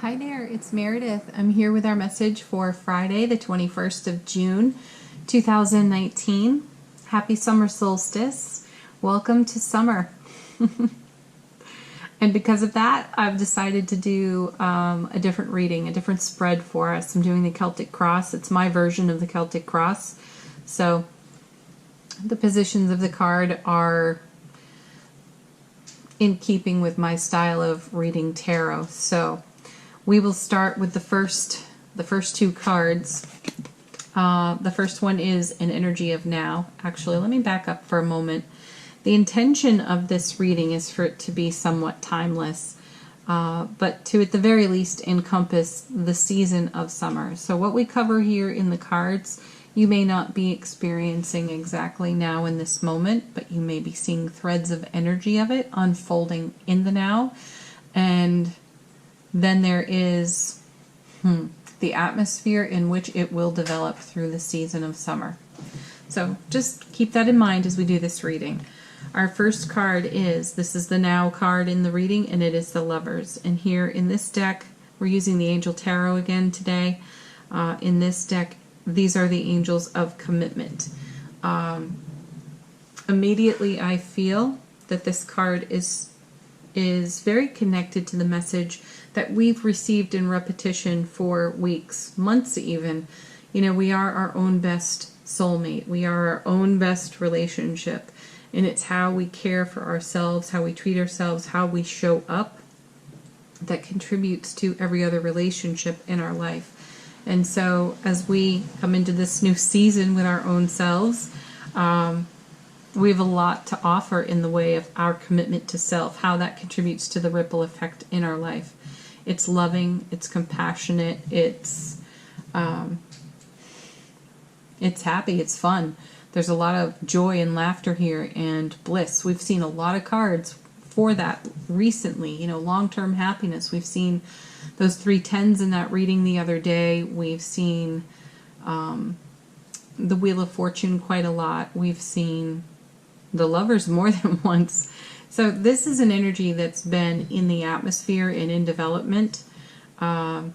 Hi there, it's Meredith. I'm here with our message for Friday, the 21st of June, 2019. Happy summer solstice. Welcome to summer. And because of that, I've decided to do a different reading, a different spread for us. I'm doing the Celtic Cross. It's my version of the Celtic Cross. So the positions of the card are in keeping with my style of reading tarot. So we will start with the first two cards. The first one is an energy of now. Actually, let me back up for a moment. The intention of this reading is for it to be somewhat timeless, but to at the very least encompass the season of summer. So what we cover here in the cards, you may not be experiencing exactly now in this moment, but you may be seeing threads of energy of it unfolding in the now. And then there is the atmosphere in which it will develop through the season of summer. So just keep that in mind as we do this reading. Our first card this is the Now card in the reading, and it is the Lovers. And here in this deck, we're using the Angel Tarot again today. In this deck, these are the angels of commitment. Immediately I feel that this card is very connected to the message that we've received in repetition for weeks, months even. You know, we are our own best soulmate. We are our own best relationship. And it's how we care for ourselves, how we treat ourselves, how we show up that contributes to every other relationship in our life. And so as we come into this new season with our own selves, we have a lot to offer in the way of our commitment to self, how that contributes to the ripple effect in our life. It's loving, it's compassionate, it's happy, it's fun. There's a lot of joy and laughter here and bliss. We've seen a lot of cards for that recently. You know, long-term happiness. We've seen those 3 10s in that reading the other day. We've seen the Wheel of Fortune quite a lot. We've seen the Lovers more than once. So this is an energy that's been in the atmosphere and in development and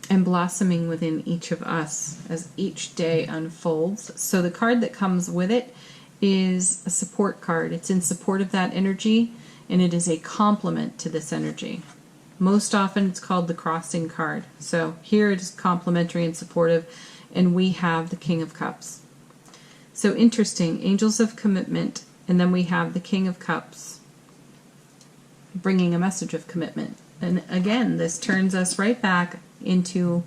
blossoming within each of us as each day unfolds. So the card that comes with it is a support card. It's in support of that energy, and it is a complement to this energy. Most often it's called the Crossing card. So here it is complementary and supportive, and we have the King of Cups. So interesting, angels of commitment, and then we have the King of Cups bringing a message of commitment. And again, this turns us right back into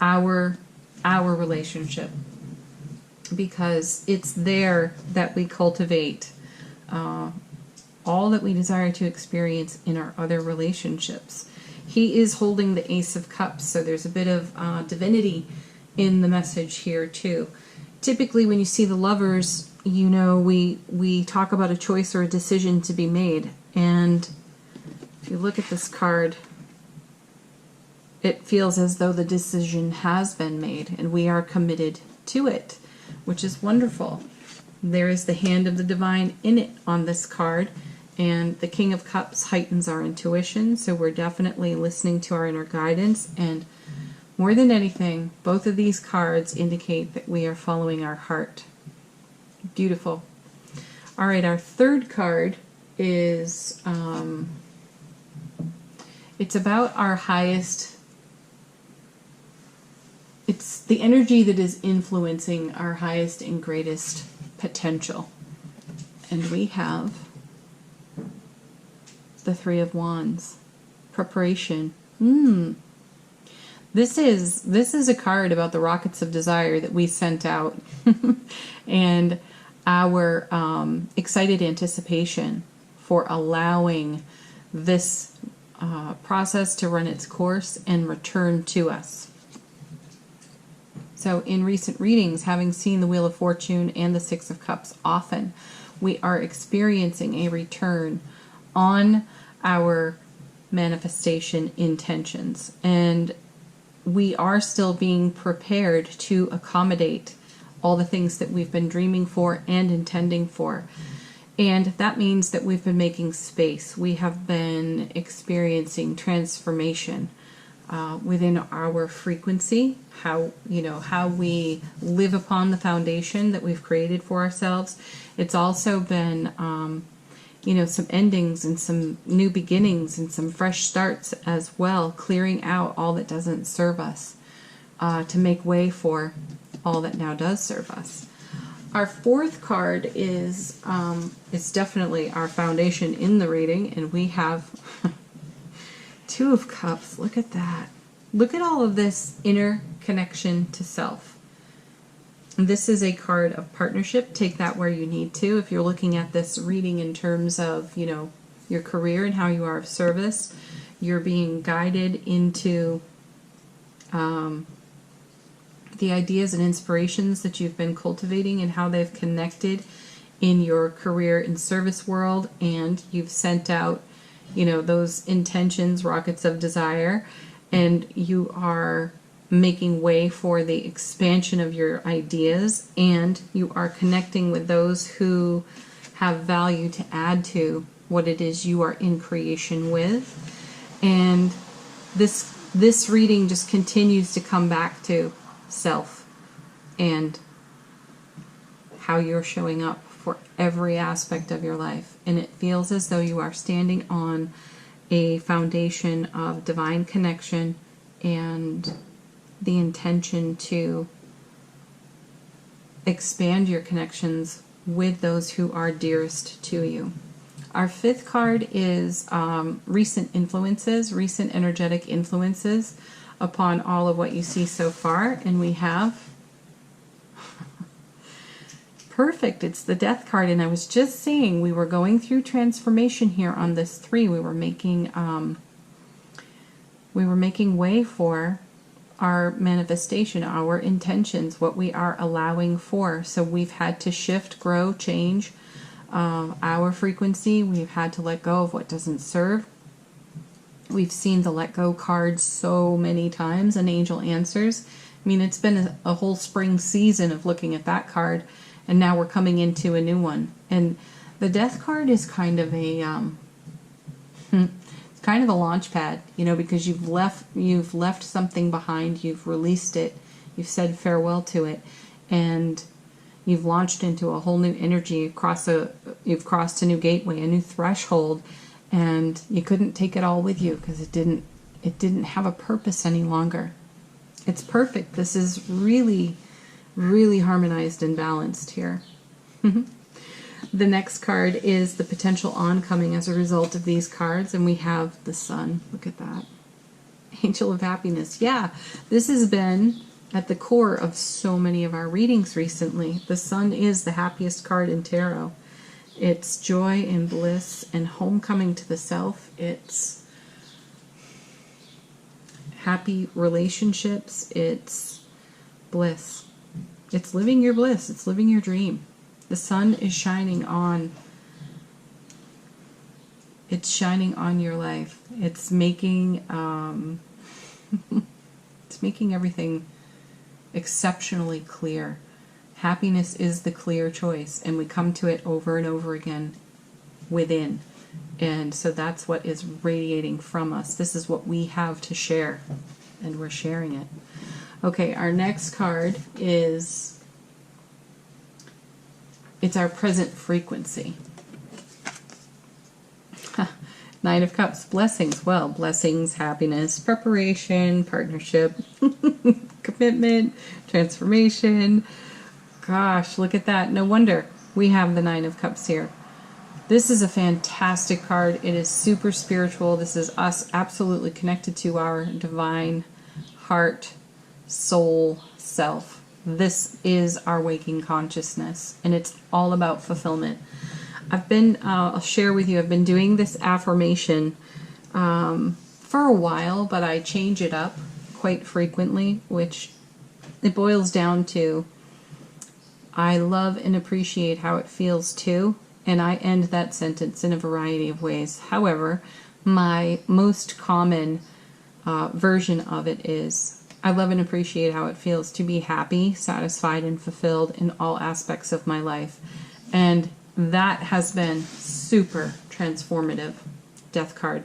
our relationship, because it's there that we cultivate all that we desire to experience in our other relationships. He is holding the Ace of Cups, so there's a bit of divinity in the message here too. Typically when you see the Lovers, you know, we talk about a choice or a decision to be made, and if you look at this card, it feels as though the decision has been made and we are committed to it, which is wonderful. There is the hand of the divine in it on this card, and the King of Cups heightens our intuition, so we're definitely listening to our inner guidance. And more than anything, both of these cards indicate that we are following our heart. Beautiful. All right, our third card is it's about our highest. It's the energy that is influencing our highest and greatest potential. And we have the Three of Wands. Preparation. This is a card about the rockets of desire that we sent out and our excited anticipation for allowing this process to run its course and return to us. So in recent readings, having seen the Wheel of Fortune and the Six of Cups often, we are experiencing a return on our manifestation intentions. And we are still being prepared to accommodate all the things that we've been dreaming for and intending for. And that means that we've been making space. We have been experiencing transformation. within our frequency, how we live upon the foundation that we've created for ourselves. It's also been some endings and some new beginnings and some fresh starts as well, clearing out all that doesn't serve us to make way for all that now does serve us. Our fourth card is definitely our foundation in the reading, and we have Two of Cups. Look at that. Look at all of this inner connection to self. This is a card of partnership. Take that where you need to. If you're looking at this reading in terms of, your career and how you are of service, you're being guided into the ideas and inspirations that you've been cultivating and how they've connected in your career and service world, and you've sent out those intentions, rockets of desire, and you are making way for the expansion of your ideas, and you are connecting with those who have value to add to what it is you are in creation with. And this reading just continues to come back to self and how you're showing up for every aspect of your life. And it feels as though you are standing on a foundation of divine connection and the intention to expand your connections with those who are dearest to you. Our fifth card is recent influences, recent energetic influences upon all of what you see so far. And we have perfect. It's the Death card. And I was just saying we were going through transformation here on this 3. We were making way for our manifestation, our intentions, what we are allowing for. So we've had to shift, grow, change our frequency. We've had to let go of what doesn't serve. We've seen the let go card so many times and Angel Answers. I mean, it's been a whole spring season of looking at that card, and now we're coming into a new one. And the Death card is kind of a it's kind of a launch pad, because you've left something behind, you've released it, you've said farewell to it, and you've launched into a whole new energy. You've crossed a new gateway, a new threshold, and you couldn't take it all with you because it didn't have a purpose any longer. It's perfect. This is really, really harmonized and balanced here. The next card is the potential oncoming as a result of these cards, and we have the Sun. Look at that. Angel of Happiness. Yeah, this has been at the core of so many of our readings recently. The Sun is the happiest card in tarot. It's joy and bliss and homecoming to the self. It's happy relationships. It's bliss. It's living your bliss. It's living your dream. The sun is shining on. It's shining on your life. It's making it's making everything exceptionally clear. Happiness is the clear choice, and we come to it over and over again within. And so that's what is radiating from us. This is what we have to share, and we're sharing it. Okay, our next card is, it's our present frequency. Nine of Cups, blessings. Well, blessings, happiness, preparation, partnership, commitment, transformation. Gosh, look at that. No wonder we have the Nine of Cups here. This is a fantastic card. It is super spiritual. This is us absolutely connected to our divine heart, soul, self. This is our waking consciousness, and it's all about fulfillment. I'll share with you, I've been doing this affirmation for a while, but I change it up quite frequently, which it boils down to, I love and appreciate how it feels to, and I end that sentence in a variety of ways. However, my most common version of it is, I love and appreciate how it feels to be happy, satisfied, and fulfilled in all aspects of my life. And that has been super transformative. Death card.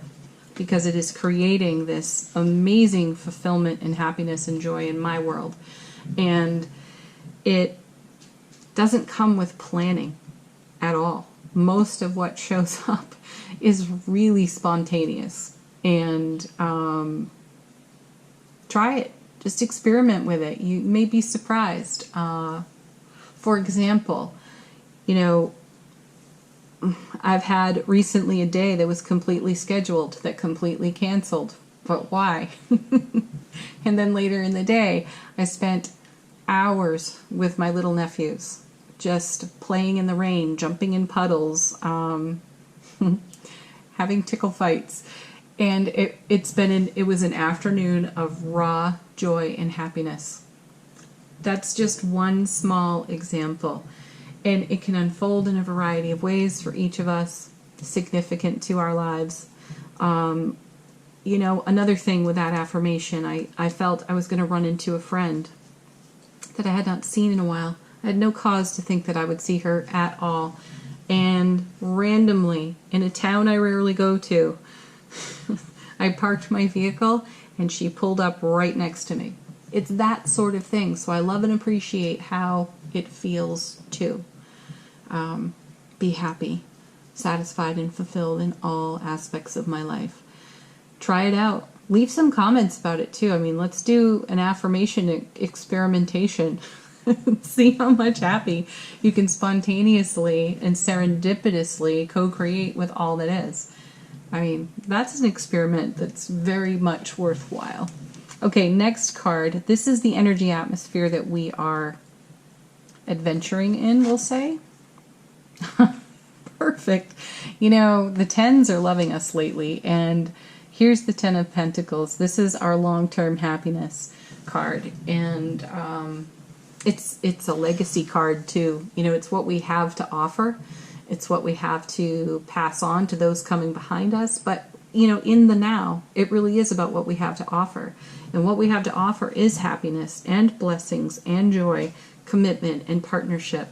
because it is creating this amazing fulfillment and happiness and joy in my world. And it doesn't come with planning at all. Most of what shows up is really spontaneous. And try it. Just experiment with it. You may be surprised. For example, I've had recently a day that was completely scheduled that completely canceled. But why? And then later in the day, I spent hours with my little nephews, just playing in the rain, jumping in puddles, having tickle fights. And it was an afternoon of raw joy and happiness. That's just one small example. And it can unfold in a variety of ways for each of us, significant to our lives. Another thing with that affirmation, I felt I was going to run into a friend that I had not seen in a while. I had no cause to think that I would see her at all. And randomly, in a town I rarely go to, I parked my vehicle and she pulled up right next to me. It's that sort of thing. So I love and appreciate how it feels too. Be happy, satisfied, and fulfilled in all aspects of my life. Try it out. Leave some comments about it too. Let's do an affirmation experimentation. See how much happy you can spontaneously and serendipitously co-create with all that is. That's an experiment that's very much worthwhile. Okay, next card. This is the energy atmosphere that we are adventuring in, we'll say. Perfect. The tens are loving us lately, and here's the Ten of Pentacles. This is our long-term happiness card, and it's a legacy card too. It's what we have to offer. It's what we have to pass on to those coming behind us. But, in the now, it really is about what we have to offer. And what we have to offer is happiness and blessings and joy, commitment and partnership.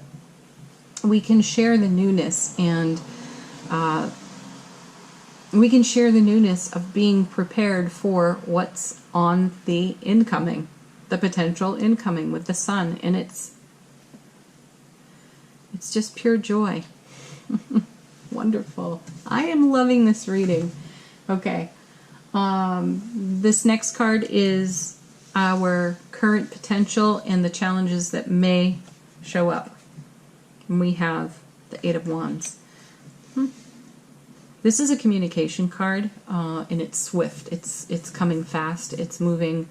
We can share the newness and we can share the newness of being prepared for what's on the incoming, the potential incoming with the sun. And it's just pure joy. Wonderful. I am loving this reading. Okay. This next card is our current potential and the challenges that may show up. And we have the Eight of Wands. This is a communication card, and it's swift. It's coming fast. It's moving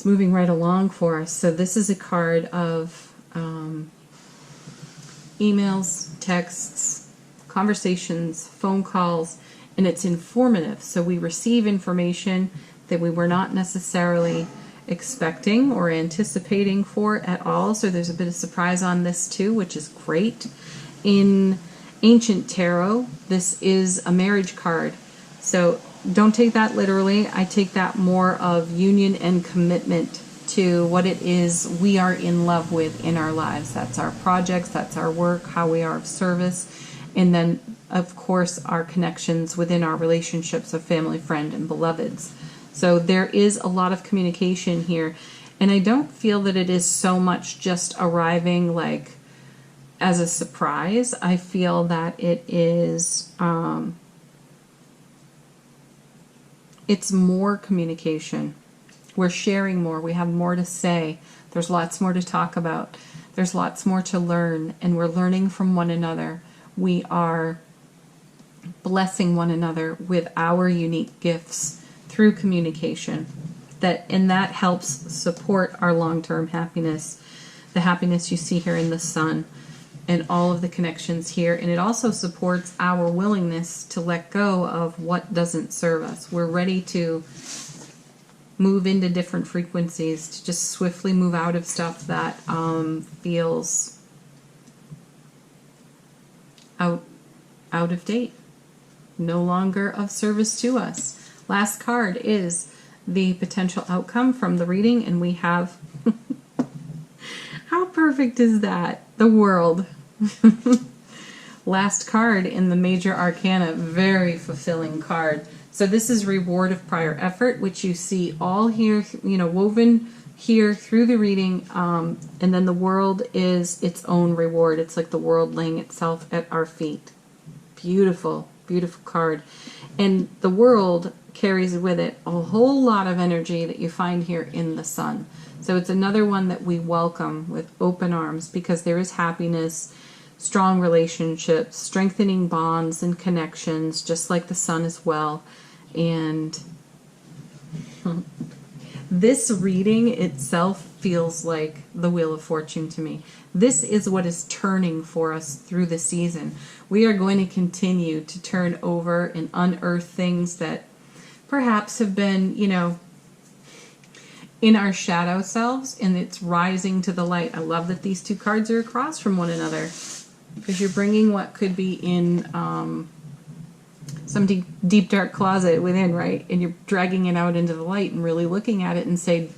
right along for us. So this is a card of emails, texts, conversations, phone calls, and it's informative. So we receive information that we were not necessarily expecting or anticipating for at all. So there's a bit of surprise on this too, which is great. In Ancient Tarot, this is a marriage card. So don't take that literally. I take that more of union and commitment to what it is we are in love with in our lives. That's our projects, that's our work, how we are of service, and then, of course, our connections within our relationships of family, friend, and beloveds. So there is a lot of communication here, and I don't feel that it is so much just arriving like as a surprise. I feel that it is it's more communication. We're sharing more. We have more to say. There's lots more to talk about. There's lots more to learn, and we're learning from one another. We are blessing one another with our unique gifts through communication. And that helps support our long-term happiness, the happiness you see here in the sun, and all of the connections here. And it also supports our willingness to let go of what doesn't serve us. We're ready to move into different frequencies, to just swiftly move out of stuff that feels out of date, no longer of service to us. Last card is the potential outcome from the reading, and we have how perfect is that? The world. last card in the Major Arcana. Very fulfilling card. So this is reward of prior effort, which you see all here, woven here through the reading. And then the world is its own reward. It's like the world laying itself at our feet. Beautiful, beautiful card. And the world carries with it a whole lot of energy that you find here in the sun. So it's another one that we welcome with open arms, because there is happiness, strong relationships, strengthening bonds and connections, just like the sun as well. And this reading itself feels like the Wheel of Fortune to me. This is what is turning for us through the season. We are going to continue to turn over and unearth things that perhaps have been, in our shadow selves, and it's rising to the light. I love that these two cards are across from one another, because you're bringing what could be in some deep dark closet within, right? And you're dragging it out into the light and really looking at it and saying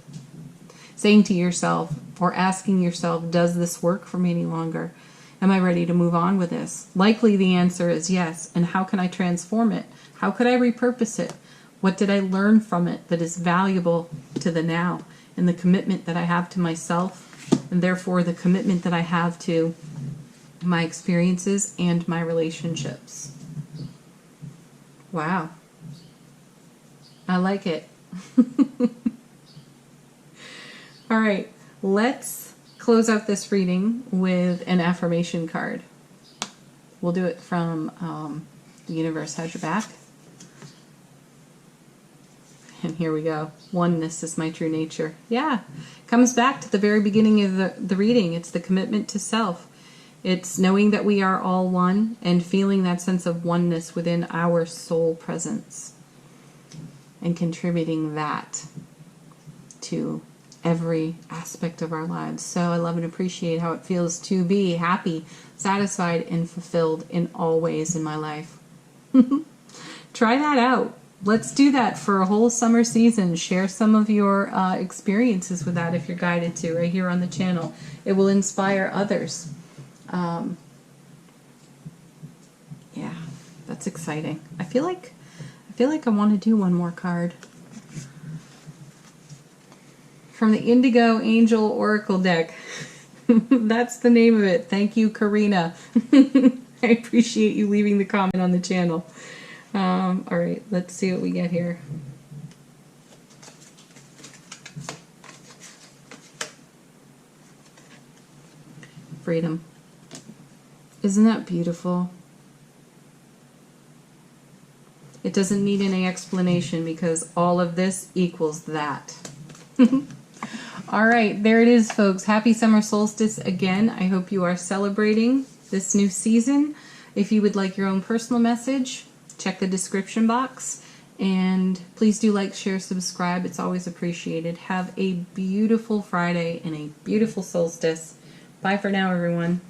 to yourself, or asking yourself, does this work for me any longer? Am I ready to move on with this? Likely the answer is yes. And how can I transform it? How could I repurpose it? What did I learn from it that is valuable to the now? And the commitment that I have to myself, and therefore the commitment that I have to my experiences and my relationships. Wow. I like it. All right, let's close out this reading with an affirmation card. We'll do it from The Universe Has Your Back. And here we go. Oneness is my true nature. Yeah, comes back to the very beginning of the reading. It's the commitment to self. It's knowing that we are all one and feeling that sense of oneness within our soul presence, and contributing that to every aspect of our lives. So I love and appreciate how it feels to be happy, satisfied, and fulfilled in all ways in my life. Try that out. Let's do that for a whole summer season. Share some of your experiences with that if you're guided to, right here on the channel. It will inspire others. Yeah, that's exciting. I feel like I want to do one more card from the Indigo Angel Oracle deck. That's the name of it. Thank you, Karina. I appreciate you leaving the comment on the channel. All right, let's see what we get here. Freedom. Isn't that beautiful? It doesn't need any explanation, because all of this equals that. All right, there it is, folks. Happy summer solstice again. I hope you are celebrating this new season. If you would like your own personal message, check the description box. And please do like, share, subscribe. It's always appreciated. Have a beautiful Friday and a beautiful solstice. Bye for now, everyone.